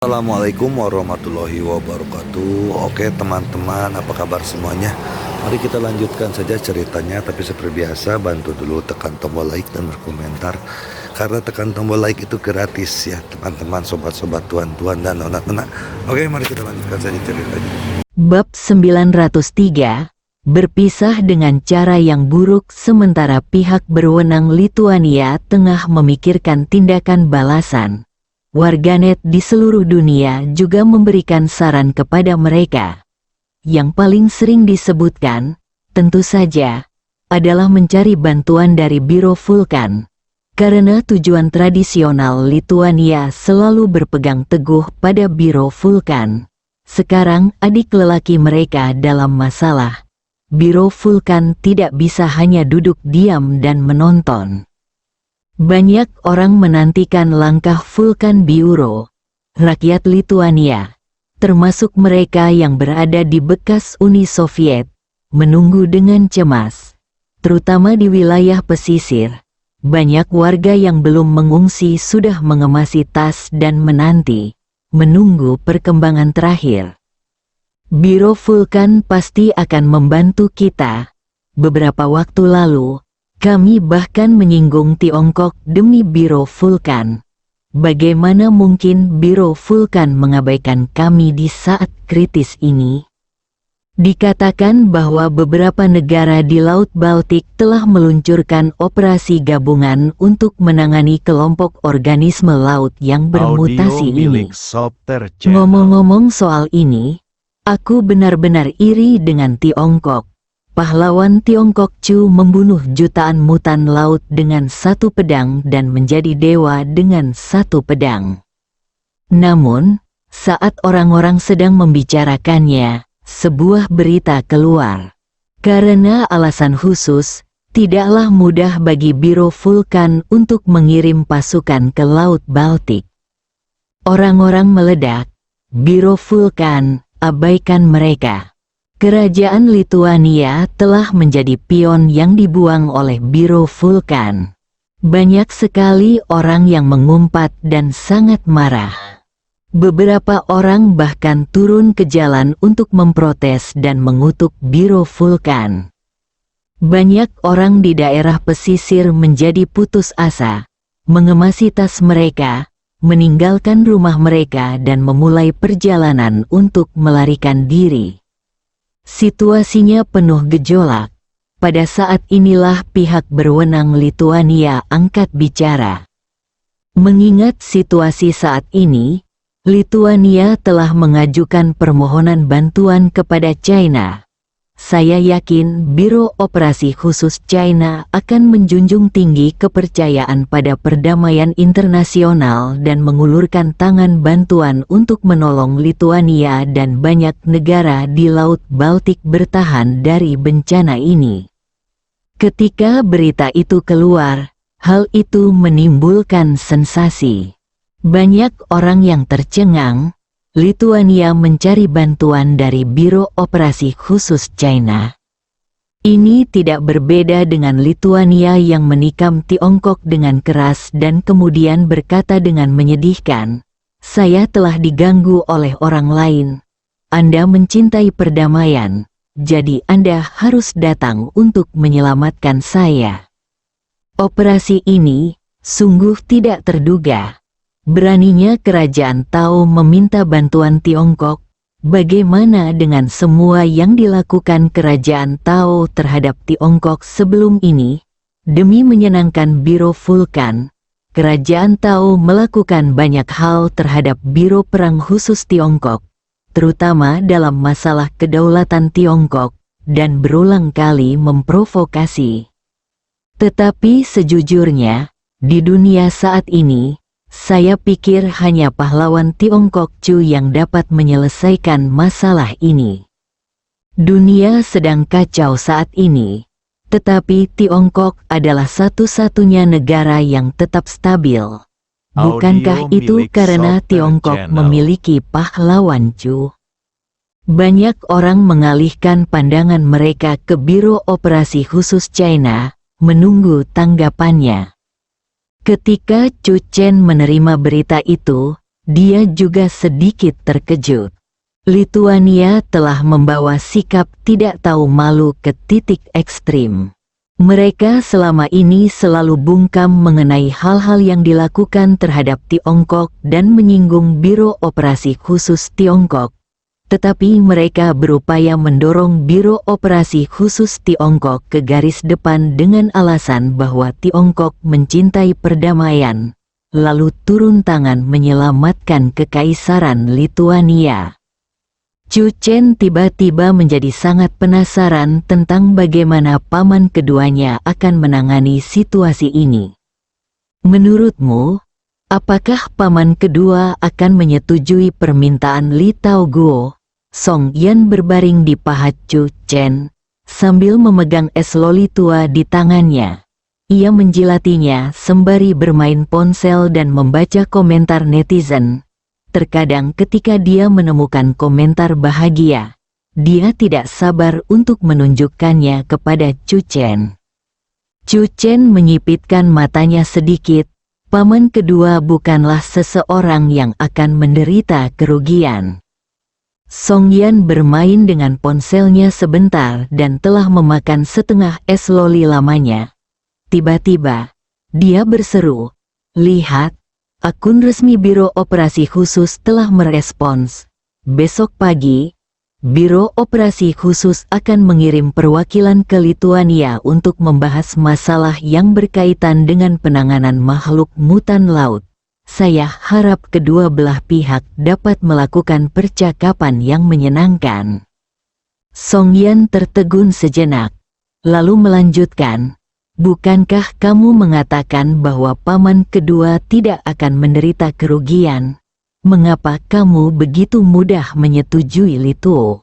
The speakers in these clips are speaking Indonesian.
Assalamualaikum warahmatullahi wabarakatuh. Oke teman-teman, apa kabar semuanya? Mari kita lanjutkan saja ceritanya. Tapi seperti biasa, bantu dulu tekan tombol like dan berkomentar, karena tekan tombol like itu gratis ya teman-teman, sobat-sobat, tuan-tuan dan nona-nona. Oke, mari kita lanjutkan saja ceritanya. Bab 903, berpisah dengan cara yang buruk. Sementara pihak berwenang Lituania tengah memikirkan tindakan balasan, warganet di seluruh dunia juga memberikan saran kepada mereka. Yang paling sering disebutkan, tentu saja, adalah mencari bantuan dari Biro Vulkan, karena tujuan tradisional Lituania selalu berpegang teguh pada Biro Vulkan. Sekarang adik lelaki mereka dalam masalah. Biro Vulkan tidak bisa hanya duduk diam dan menonton. Banyak orang menantikan langkah Vulkan Biuro. Rakyat Lituania, termasuk mereka yang berada di bekas Uni Soviet, menunggu dengan cemas. Terutama di wilayah pesisir, banyak warga yang belum mengungsi sudah mengemasi tas dan menunggu perkembangan terakhir. Biro Vulkan pasti akan membantu kita. Beberapa waktu lalu, kami bahkan menyinggung Tiongkok demi Biro Vulkan. Bagaimana mungkin Biro Vulkan mengabaikan kami di saat kritis ini? Dikatakan bahwa beberapa negara di Laut Baltik telah meluncurkan operasi gabungan untuk menangani kelompok organisme laut yang bermutasi ini. Ngomong-ngomong soal ini, aku benar-benar iri dengan Tiongkok. Pahlawan Tiongkok Chu membunuh jutaan mutan laut dengan satu pedang dan menjadi dewa dengan satu pedang. Namun, saat orang-orang sedang membicarakannya, sebuah berita keluar. Karena alasan khusus, tidaklah mudah bagi Biro Vulkan untuk mengirim pasukan ke Laut Baltik. Orang-orang meledak, Biro Vulkan, abaikan mereka. Kerajaan Lituania telah menjadi pion yang dibuang oleh Biro Vulkan. Banyak sekali orang yang mengumpat dan sangat marah. Beberapa orang bahkan turun ke jalan untuk memprotes dan mengutuk Biro Vulkan. Banyak orang di daerah pesisir menjadi putus asa, mengemasi tas mereka, meninggalkan rumah mereka dan memulai perjalanan untuk melarikan diri. Situasinya penuh gejolak. Pada saat inilah pihak berwenang Lituania angkat bicara. Mengingat situasi saat ini, Lituania telah mengajukan permohonan bantuan kepada China. Saya yakin Biro Operasi Khusus China akan menjunjung tinggi kepercayaan pada perdamaian internasional dan mengulurkan tangan bantuan untuk menolong Lituania dan banyak negara di Laut Baltik bertahan dari bencana ini. Ketika berita itu keluar, hal itu menimbulkan sensasi. Banyak orang yang tercengang. Lituania mencari bantuan dari Biro Operasi Khusus China. Ini tidak berbeda dengan Lituania yang menikam Tiongkok dengan keras dan kemudian berkata dengan menyedihkan, "Saya telah diganggu oleh orang lain. Anda mencintai perdamaian, jadi Anda harus datang untuk menyelamatkan saya." Operasi ini sungguh tidak terduga. Beraninya kerajaan Tao meminta bantuan Tiongkok. Bagaimana dengan semua yang dilakukan kerajaan Tao terhadap Tiongkok sebelum ini? Demi menyenangkan Biro Vulkan, kerajaan Tao melakukan banyak hal terhadap Biro Perang Khusus Tiongkok, terutama dalam masalah kedaulatan Tiongkok, dan berulang kali memprovokasi. Tetapi sejujurnya, di dunia saat ini, saya pikir hanya pahlawan Tiongkok Chu yang dapat menyelesaikan masalah ini. Dunia sedang kacau saat ini, tetapi Tiongkok adalah satu-satunya negara yang tetap stabil. Bukankah itu karena Tiongkok memiliki pahlawan Chu? Banyak orang mengalihkan pandangan mereka ke Biro Operasi Khusus China, menunggu tanggapannya. Ketika Chu Chen menerima berita itu, dia juga sedikit terkejut. Lituania telah membawa sikap tidak tahu malu ke titik ekstrim. Mereka selama ini selalu bungkam mengenai hal-hal yang dilakukan terhadap Tiongkok dan menyinggung Biro Operasi Khusus Tiongkok. Tetapi mereka berupaya mendorong Biro Operasi Khusus Tiongkok ke garis depan dengan alasan bahwa Tiongkok mencintai perdamaian, lalu turun tangan menyelamatkan Kekaisaran Lituania. Chu Chen tiba-tiba menjadi sangat penasaran tentang bagaimana paman keduanya akan menangani situasi ini. Menurutmu, apakah paman kedua akan menyetujui permintaan Li Taoguo? Song Yan berbaring di paha Chu Chen, sambil memegang es loli tua di tangannya. Ia menjilatinya sembari bermain ponsel dan membaca komentar netizen. Terkadang ketika dia menemukan komentar bahagia, dia tidak sabar untuk menunjukkannya kepada Chu Chen. Chu Chen menyipitkan matanya sedikit. Paman kedua bukanlah seseorang yang akan menderita kerugian. Song Yan bermain dengan ponselnya sebentar dan telah memakan setengah es loli lamanya. Tiba-tiba, dia berseru, "Lihat, akun resmi Biro Operasi Khusus telah merespons. Besok pagi, Biro Operasi Khusus akan mengirim perwakilan ke Lituania untuk membahas masalah yang berkaitan dengan penanganan makhluk mutan laut. Saya harap kedua belah pihak dapat melakukan percakapan yang menyenangkan." Song Yan tertegun sejenak, lalu melanjutkan, "Bukankah kamu mengatakan bahwa paman kedua tidak akan menderita kerugian? Mengapa kamu begitu mudah menyetujui Litu?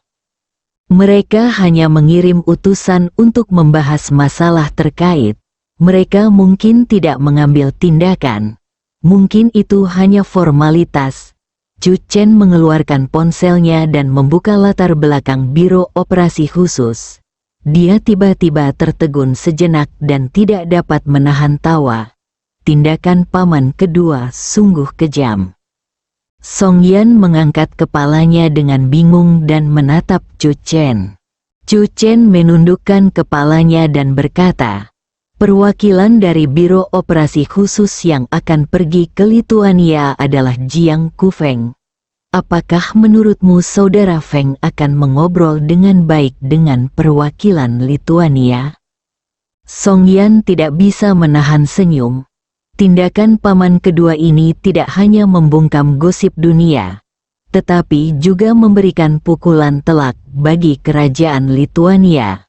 Mereka hanya mengirim utusan untuk membahas masalah terkait. Mereka mungkin tidak mengambil tindakan. Mungkin itu hanya formalitas." Chu Chen mengeluarkan ponselnya dan membuka latar belakang Biro Operasi Khusus. Dia tiba-tiba tertegun sejenak dan tidak dapat menahan tawa. Tindakan paman kedua sungguh kejam. Song Yan mengangkat kepalanya dengan bingung dan menatap Chu Chen. Chu Chen menundukkan kepalanya dan berkata, "Perwakilan dari Biro Operasi Khusus yang akan pergi ke Lituania adalah Jiang Kufeng. Apakah menurutmu saudara Feng akan mengobrol dengan baik dengan perwakilan Lituania?" Song Yan tidak bisa menahan senyum. Tindakan paman kedua ini tidak hanya membungkam gosip dunia, tetapi juga memberikan pukulan telak bagi kerajaan Lituania.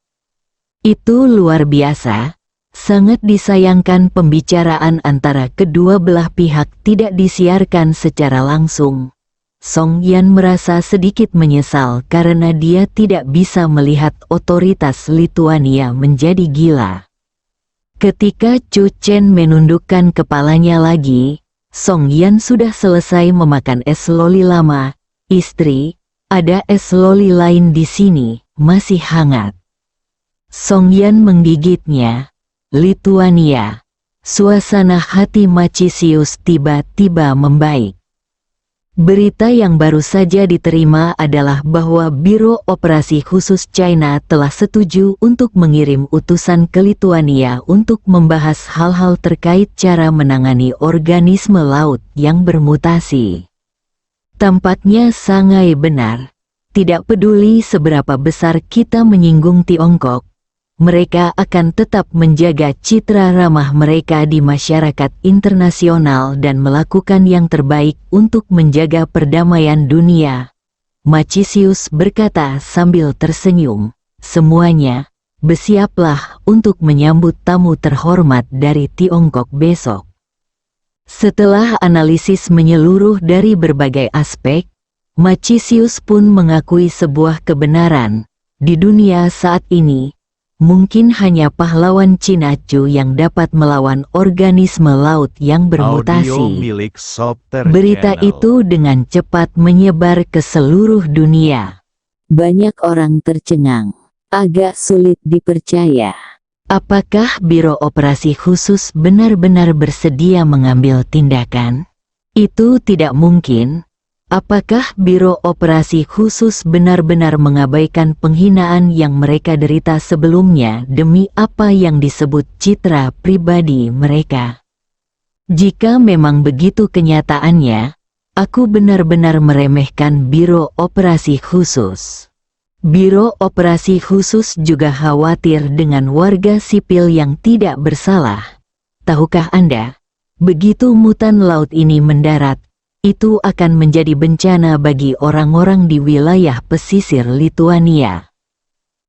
Itu luar biasa. Sangat disayangkan pembicaraan antara kedua belah pihak tidak disiarkan secara langsung. Song Yan merasa sedikit menyesal karena dia tidak bisa melihat otoritas Lituania menjadi gila. Ketika Chu Chen menundukkan kepalanya lagi, Song Yan sudah selesai memakan es loli lama. "Istri, ada es loli lain di sini, masih hangat." Song Yan menggigitnya. Lituania. Suasana hati Macisius tiba-tiba membaik. Berita yang baru saja diterima adalah bahwa Biro Operasi Khusus China telah setuju untuk mengirim utusan ke Lituania untuk membahas hal-hal terkait cara menangani organisme laut yang bermutasi. Tampaknya sangat benar. Tidak peduli seberapa besar kita menyinggung Tiongkok, mereka akan tetap menjaga citra ramah mereka di masyarakat internasional dan melakukan yang terbaik untuk menjaga perdamaian dunia. Macisius berkata sambil tersenyum, "Semuanya, bersiaplah untuk menyambut tamu terhormat dari Tiongkok besok." Setelah analisis menyeluruh dari berbagai aspek, Macisius pun mengakui sebuah kebenaran. Di dunia saat ini, mungkin hanya pahlawan Cina Chu yang dapat melawan organisme laut yang bermutasi. Berita itu dengan cepat menyebar ke seluruh dunia. Banyak orang tercengang. Agak sulit dipercaya. Apakah Biro Operasi Khusus benar-benar bersedia mengambil tindakan? Itu tidak mungkin. Apakah Biro Operasi Khusus benar-benar mengabaikan penghinaan yang mereka derita sebelumnya demi apa yang disebut citra pribadi mereka? Jika memang begitu kenyataannya, aku benar-benar meremehkan Biro Operasi Khusus. Biro Operasi Khusus juga khawatir dengan warga sipil yang tidak bersalah. Tahukah Anda, begitu mutan laut ini mendarat, itu akan menjadi bencana bagi orang-orang di wilayah pesisir Lituania.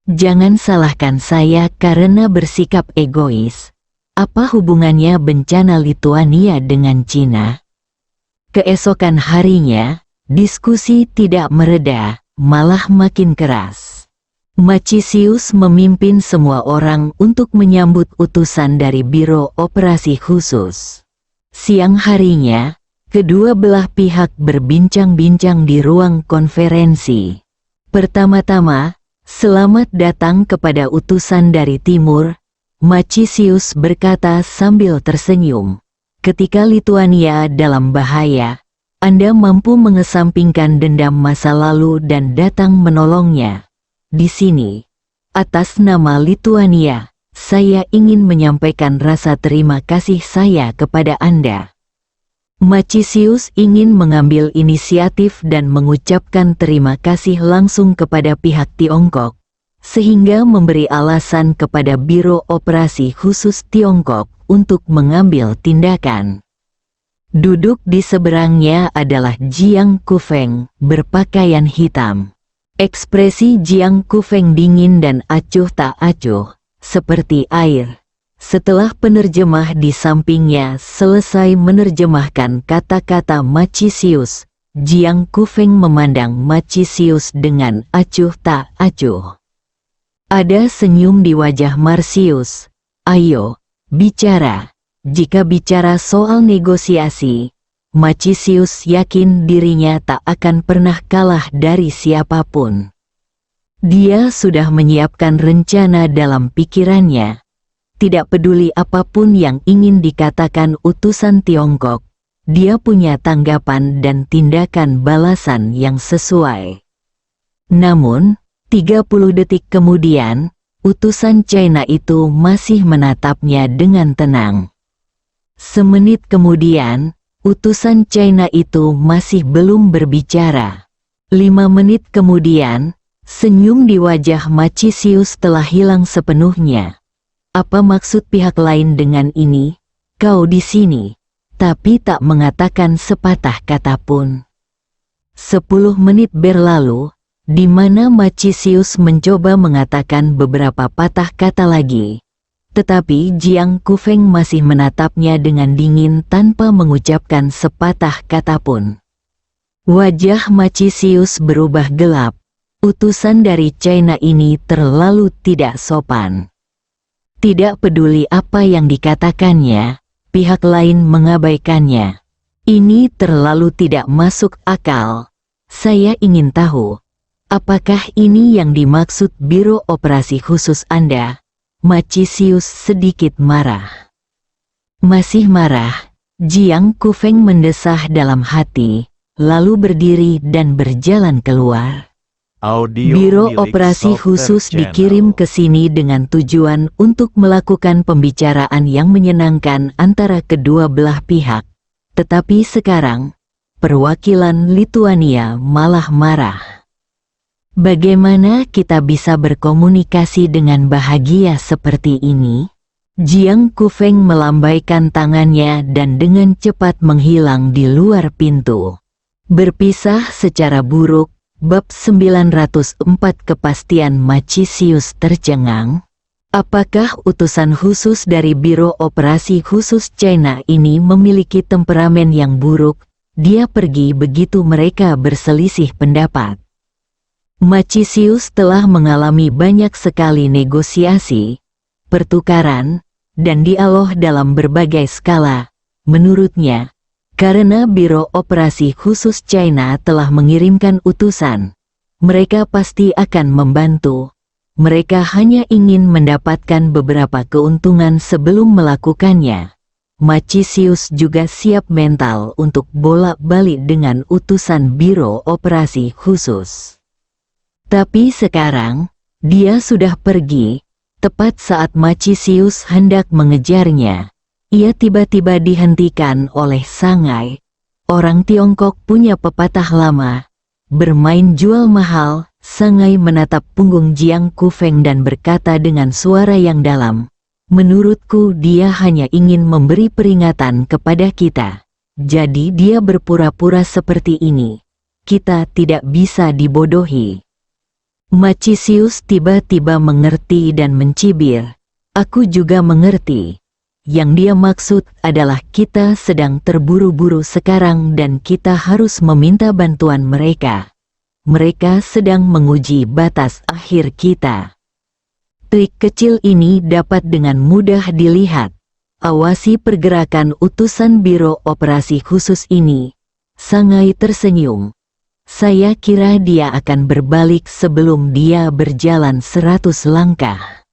Jangan salahkan saya karena bersikap egois. Apa hubungannya bencana Lituania dengan Cina? Keesokan harinya, diskusi tidak mereda, malah makin keras. Maccisius memimpin semua orang untuk menyambut utusan dari Biro Operasi Khusus. Siang harinya, kedua belah pihak berbincang-bincang di ruang konferensi. Pertama-tama, selamat datang kepada utusan dari timur, Maccisius berkata sambil tersenyum. Ketika Lituania dalam bahaya, Anda mampu mengesampingkan dendam masa lalu dan datang menolongnya. Di sini, atas nama Lituania, saya ingin menyampaikan rasa terima kasih saya kepada Anda. Maccisius ingin mengambil inisiatif dan mengucapkan terima kasih langsung kepada pihak Tiongkok, sehingga memberi alasan kepada Biro Operasi Khusus Tiongkok untuk mengambil tindakan. Duduk di seberangnya adalah Jiang Kufeng, berpakaian hitam. Ekspresi Jiang Kufeng dingin dan acuh tak acuh, seperti air. Setelah penerjemah di sampingnya selesai menerjemahkan kata-kata Maccisius, Jiang Kufeng memandang Maccisius dengan acuh tak acuh. Ada senyum di wajah Marcius. Ayo, bicara. Jika bicara soal negosiasi, Maccisius yakin dirinya tak akan pernah kalah dari siapapun. Dia sudah menyiapkan rencana dalam pikirannya. Tidak peduli apapun yang ingin dikatakan utusan Tiongkok, dia punya tanggapan dan tindakan balasan yang sesuai. Namun, 30 detik kemudian, utusan China itu masih menatapnya dengan tenang. Semenit kemudian, utusan China itu masih belum berbicara. 5 menit kemudian, senyum di wajah Maccisius telah hilang sepenuhnya. Apa maksud pihak lain dengan ini? Kau di sini, tapi tak mengatakan sepatah kata pun. 10 menit berlalu, di mana Maccisius mencoba mengatakan beberapa patah kata lagi. Tetapi Jiang Kufeng masih menatapnya dengan dingin tanpa mengucapkan sepatah kata pun. Wajah Maccisius berubah gelap. Utusan dari China ini terlalu tidak sopan. Tidak peduli apa yang dikatakannya, pihak lain mengabaikannya. Ini terlalu tidak masuk akal. Saya ingin tahu, apakah ini yang dimaksud Biro Operasi Khusus Anda? Maccisius sedikit marah. Masih marah, Jiang Kufeng mendesah dalam hati, lalu berdiri dan berjalan keluar. Biro Operasi Khusus dikirim ke sini dengan tujuan untuk melakukan pembicaraan yang menyenangkan antara kedua belah pihak. Tetapi sekarang, perwakilan Lituania malah marah. Bagaimana kita bisa berkomunikasi dengan bahagia seperti ini? Jiang Kufeng melambaikan tangannya dan dengan cepat menghilang di luar pintu. Berpisah secara buruk. Bab 904 Kepastian Maccisius tercengang. Apakah utusan khusus dari Biro Operasi Khusus China ini memiliki temperamen yang buruk? Dia pergi begitu mereka berselisih pendapat. Maccisius telah mengalami banyak sekali negosiasi, pertukaran, dan dialog dalam berbagai skala. Menurutnya, karena Biro Operasi Khusus China telah mengirimkan utusan, mereka pasti akan membantu. Mereka hanya ingin mendapatkan beberapa keuntungan sebelum melakukannya. Macisius juga siap mental untuk bolak-balik dengan utusan Biro Operasi Khusus. Tapi sekarang, dia sudah pergi. Tepat saat Macisius hendak mengejarnya, ia tiba-tiba dihentikan oleh Sangai. Orang Tiongkok punya pepatah lama, bermain jual mahal. Sangai menatap punggung Jiang Kufeng dan berkata dengan suara yang dalam, "Menurutku dia hanya ingin memberi peringatan kepada kita. Jadi dia berpura-pura seperti ini. Kita tidak bisa dibodohi." Macisius tiba-tiba mengerti dan mencibir. "Aku juga mengerti. Yang dia maksud adalah kita sedang terburu-buru sekarang dan kita harus meminta bantuan mereka. Mereka sedang menguji batas akhir kita. Trik kecil ini dapat dengan mudah dilihat. Awasi pergerakan utusan Biro Operasi Khusus ini." Sangai tersenyum. "Saya kira dia akan berbalik sebelum dia berjalan 100 langkah."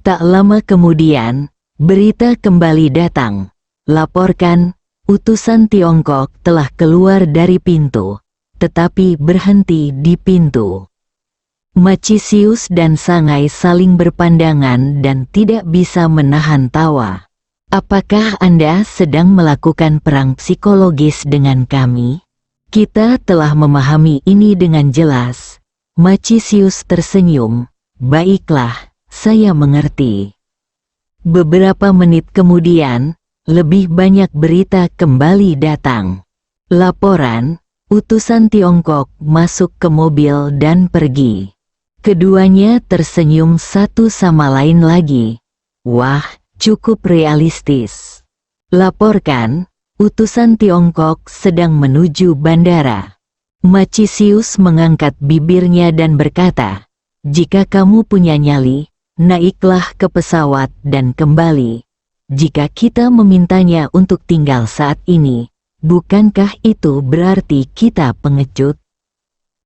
Tak lama kemudian, berita kembali datang. Laporkan, utusan Tiongkok telah keluar dari pintu, tetapi berhenti di pintu. Macisius dan Sangai saling berpandangan dan tidak bisa menahan tawa. "Apakah Anda sedang melakukan perang psikologis dengan kami?" "Kita telah memahami ini dengan jelas." Macisius tersenyum. "Baiklah, saya mengerti." Beberapa menit kemudian, lebih banyak berita kembali datang. Laporan, utusan Tiongkok masuk ke mobil dan pergi. Keduanya tersenyum satu sama lain lagi. "Wah, cukup realistis." Laporkan, utusan Tiongkok sedang menuju bandara. Macisius mengangkat bibirnya dan berkata, "Jika kamu punya nyali, naiklah ke pesawat dan kembali. Jika kita memintanya untuk tinggal saat ini, bukankah itu berarti kita pengecut?"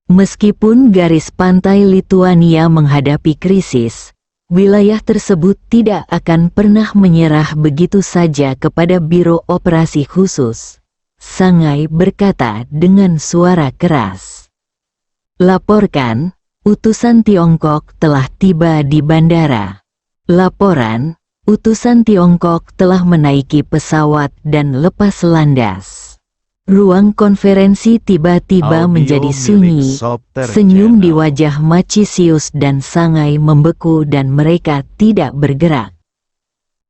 Meskipun garis pantai Lituania menghadapi krisis, wilayah tersebut tidak akan pernah menyerah begitu saja kepada Biro Operasi Khusus. Sangai berkata dengan suara keras. "Laporkan, utusan Tiongkok telah tiba di bandara." Laporan, utusan Tiongkok telah menaiki pesawat dan lepas landas. Ruang konferensi tiba-tiba menjadi sunyi. Senyum di wajah Macisius dan Sangai membeku dan mereka tidak bergerak.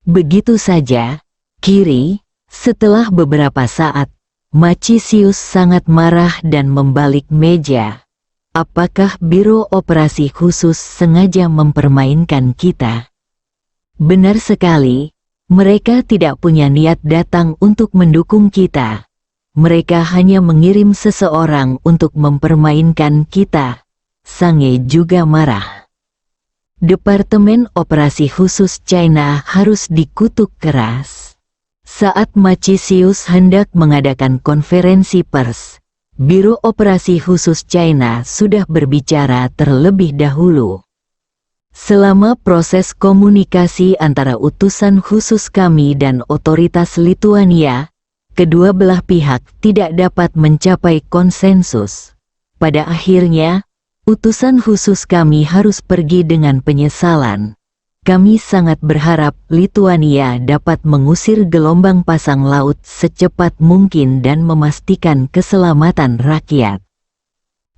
Begitu saja, kiri, setelah beberapa saat, Macisius sangat marah dan membalik meja. "Apakah Biro Operasi Khusus sengaja mempermainkan kita?" "Benar sekali, mereka tidak punya niat datang untuk mendukung kita. Mereka hanya mengirim seseorang untuk mempermainkan kita." Sangai juga marah. Departemen Operasi Khusus China harus dikutuk keras. Saat Macisius hendak mengadakan konferensi pers, Biro Operasi Khusus China sudah berbicara terlebih dahulu. "Selama proses komunikasi antara utusan khusus kami dan otoritas Lituania, kedua belah pihak tidak dapat mencapai konsensus. Pada akhirnya, utusan khusus kami harus pergi dengan penyesalan. Kami sangat berharap Lituania dapat mengusir gelombang pasang laut secepat mungkin dan memastikan keselamatan rakyat."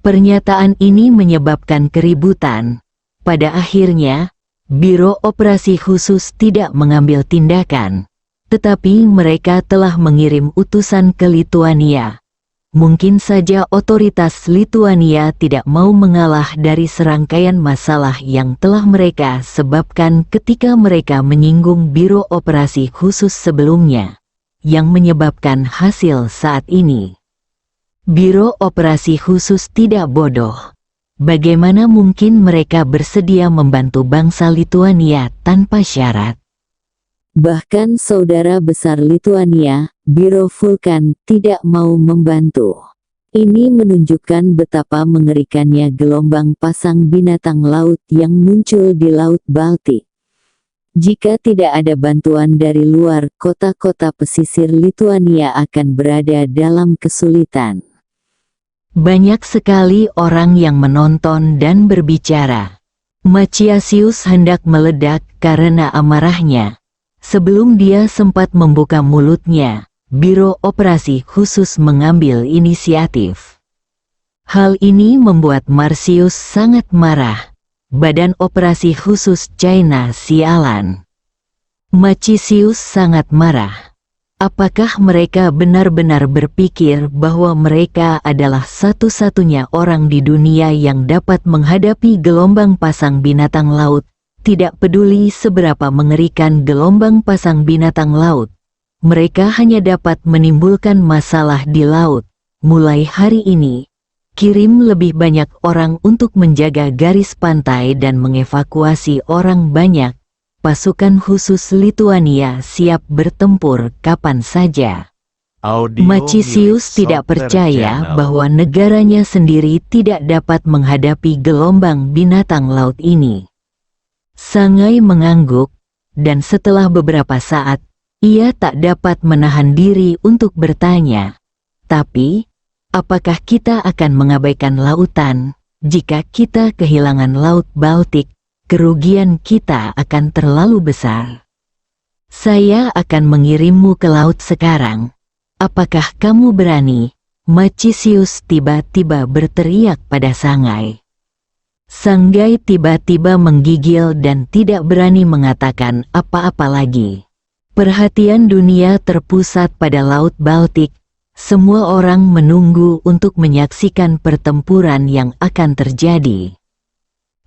Pernyataan ini menyebabkan keributan. Pada akhirnya, Biro Operasi Khusus tidak mengambil tindakan. Tetapi mereka telah mengirim utusan ke Lituania. Mungkin saja otoritas Lituania tidak mau mengalah dari serangkaian masalah yang telah mereka sebabkan ketika mereka menyinggung Biro Operasi Khusus sebelumnya, yang menyebabkan hasil saat ini. Biro Operasi Khusus tidak bodoh. Bagaimana mungkin mereka bersedia membantu bangsa Lituania tanpa syarat? Bahkan saudara besar Lituania, Biro Vulkan, tidak mau membantu. Ini menunjukkan betapa mengerikannya gelombang pasang binatang laut yang muncul di Laut Baltik. Jika tidak ada bantuan dari luar, kota-kota pesisir Lituania akan berada dalam kesulitan. Banyak sekali orang yang menonton dan berbicara. Maciasius hendak meledak karena amarahnya. Sebelum dia sempat membuka mulutnya, Biro Operasi Khusus mengambil inisiatif. Hal ini membuat Marcius sangat marah. Badan Operasi Khusus China sialan. Maciasius sangat marah. Apakah mereka benar-benar berpikir bahwa mereka adalah satu-satunya orang di dunia yang dapat menghadapi gelombang pasang binatang laut? Tidak peduli seberapa mengerikan gelombang pasang binatang laut, mereka hanya dapat menimbulkan masalah di laut. Mulai hari ini, kirim lebih banyak orang untuk menjaga garis pantai dan mengevakuasi orang banyak. Pasukan khusus Lituania siap bertempur kapan saja. Maciasius tidak percaya bahwa negaranya sendiri tidak dapat menghadapi gelombang binatang laut ini. Sangai mengangguk, dan setelah beberapa saat, ia tak dapat menahan diri untuk bertanya, "Tapi, apakah kita akan mengabaikan lautan? Jika kita kehilangan Laut Baltik, kerugian kita akan terlalu besar. Saya akan mengirimmu ke laut sekarang. Apakah kamu berani?" Maciasius tiba-tiba berteriak pada Sangai. Sangai tiba-tiba menggigil dan tidak berani mengatakan apa-apa lagi. Perhatian dunia terpusat pada Laut Baltik. Semua orang menunggu untuk menyaksikan pertempuran yang akan terjadi.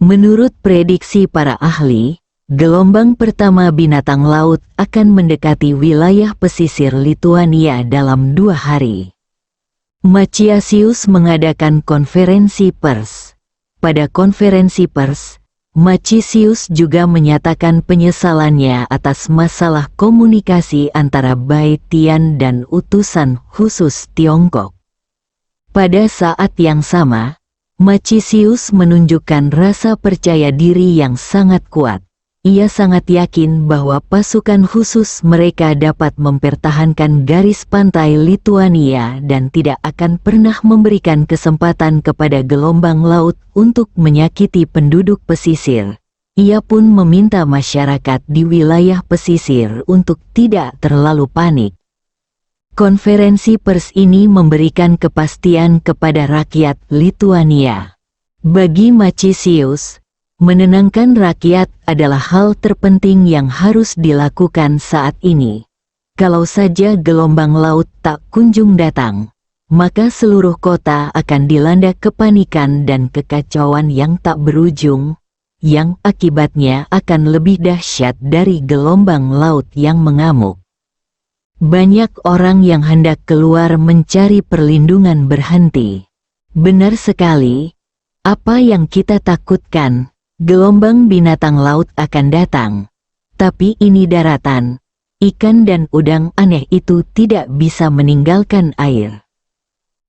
Menurut prediksi para ahli, gelombang pertama binatang laut akan mendekati wilayah pesisir Lituania dalam 2 hari. Maciasius mengadakan konferensi pers. Pada konferensi pers, Maciasius juga menyatakan penyesalannya atas masalah komunikasi antara Bai Tian dan utusan khusus Tiongkok. Pada saat yang sama, Maciasius menunjukkan rasa percaya diri yang sangat kuat. Ia sangat yakin bahwa pasukan khusus mereka dapat mempertahankan garis pantai Lituania dan tidak akan pernah memberikan kesempatan kepada gelombang laut untuk menyakiti penduduk pesisir. Ia pun meminta masyarakat di wilayah pesisir untuk tidak terlalu panik. Konferensi pers ini memberikan kepastian kepada rakyat Lituania. Bagi Maciasius, menenangkan rakyat adalah hal terpenting yang harus dilakukan saat ini. Kalau saja gelombang laut tak kunjung datang, maka seluruh kota akan dilanda kepanikan dan kekacauan yang tak berujung, yang akibatnya akan lebih dahsyat dari gelombang laut yang mengamuk. Banyak orang yang hendak keluar mencari perlindungan berhenti. Benar sekali, apa yang kita takutkan, gelombang binatang laut akan datang. Tapi ini daratan, ikan dan udang aneh itu tidak bisa meninggalkan air.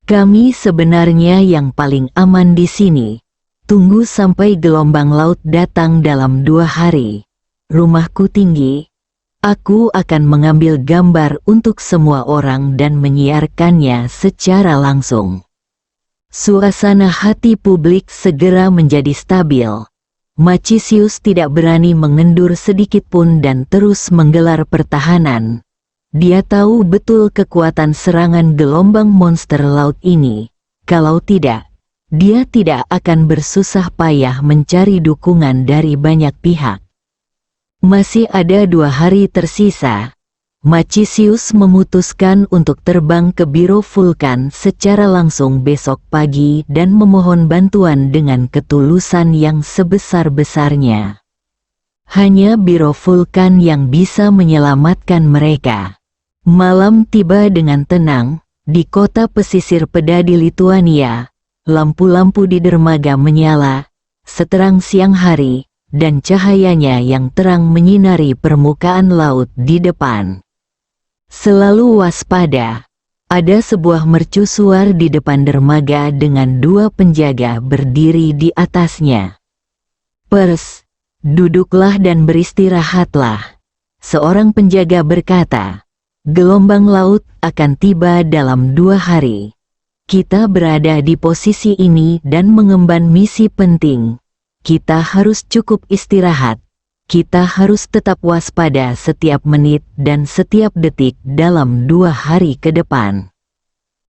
Kami sebenarnya yang paling aman di sini. Tunggu sampai gelombang laut datang dalam 2 hari. Rumahku tinggi. Aku akan mengambil gambar untuk semua orang dan menyiarkannya secara langsung. Suasana hati publik segera menjadi stabil. Maciasius tidak berani mengendur sedikitpun dan terus menggelar pertahanan. Dia tahu betul kekuatan serangan gelombang monster laut ini. Kalau tidak, dia tidak akan bersusah payah mencari dukungan dari banyak pihak. Masih ada 2 hari tersisa. Maciasius memutuskan untuk terbang ke Biro Vulkan secara langsung besok pagi dan memohon bantuan dengan ketulusan yang sebesar-besarnya. Hanya Biro Vulkan yang bisa menyelamatkan mereka. Malam tiba dengan tenang, di kota pesisir peda di Lituania. Lampu-lampu di dermaga menyala, seterang siang hari, dan cahayanya yang terang menyinari permukaan laut di depan. Selalu waspada, ada sebuah mercusuar di depan dermaga dengan 2 penjaga berdiri di atasnya. "Pers, Duduklah dan beristirahatlah. Seorang penjaga berkata, gelombang laut akan tiba dalam 2 hari. Kita berada di posisi ini dan mengemban misi penting. Kita harus cukup istirahat. Kita harus tetap waspada setiap menit dan setiap detik dalam 2 hari ke depan.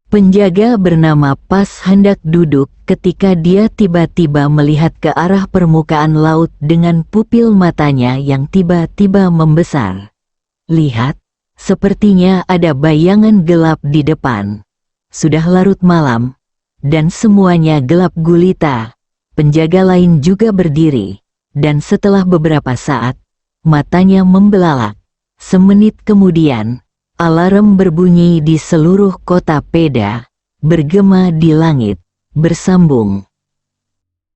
Penjaga bernama Pas hendak duduk ketika dia tiba-tiba melihat ke arah permukaan laut dengan pupil matanya yang tiba-tiba membesar. Lihat, sepertinya ada bayangan gelap di depan. Sudah larut malam, dan semuanya gelap gulita. Penjaga lain juga berdiri, dan setelah beberapa saat, matanya membelalak. Semenit kemudian, alarm berbunyi di seluruh kota Peda, bergema di langit, bersambung.